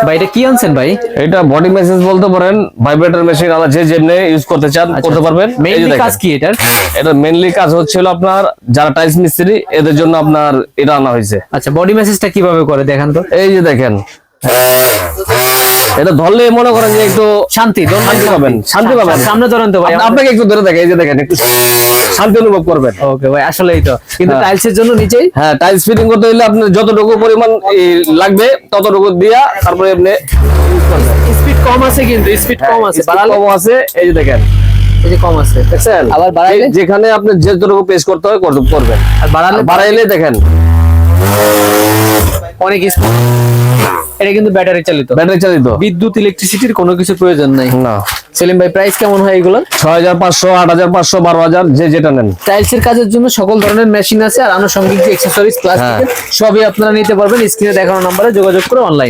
ভাই এটা কি আনছেন ভাই? এটা বডি মেসেজ বলতে পারেন, ভাইব্রেটর মেশিন, আলাদা যে যেমনি ইউজ করতে চান করতে পারবেন। মেইনলি কাজ কি এটার? এটা মেইনলি কাজ হচ্ছিল আপনার যারা টাইলস মিস্ত্রি এদের জন্য আপনার এটা আনা হয়েছে। আচ্ছা, বডি মেসেজটা কিভাবে করে দেখান তো। এই যে দেখেন, এটা ধরলে মনে করেন যে একটু শান্তি পাবেন, শান্তি পাবেন। সামনে ধরেন তো ভাই, আপনাকে একটু ধরে দেখেন, এই যে দেখেন একটু শান্তি অনুভব করবেন। ওকে ভাই, আসলেই তো। কিন্তু টাইলস এর জন্য নিচেই হ্যাঁ, টাইলস ফিটিং করতে হলে আপনার যতটুকু পরিমাণ লাগবে ততটুকু দিয়া তারপরে আপনি স্পিড কম আছে, কিন্তু স্পিড কম আছে, বাড়ালে কম আছে। এই যে দেখেন, এই যে কম আছে, দেখছেন? আবার বাড়াইলে যেখানে আপনি যেটুকু পেশ করতে হয় করবেন, আর বাড়াইলে দেখেন অনেক স্পিড। এটা কিন্তু ব্যাটারি চালিত, ব্যাটারি চালিত, বিদ্যুৎ ইলেকট্রিসিটির কোনো কিছু প্রয়োজন নাই। না। সেলিম ভাই, প্রাইস কেমন হয় এগুলো? 6500, 8500, 12000 যে যেটা নেন। টাইলস এর কাজের জন্য সকল ধরনের মেশিন আছে, আর আনুষঙ্গিক যে অ্যাকসেসরিজ প্লাস্টিকের সবই আপনারা নিতে পারবেন। স্ক্রিনে দেখানো নম্বরে যোগাযোগ করে অনলাইন।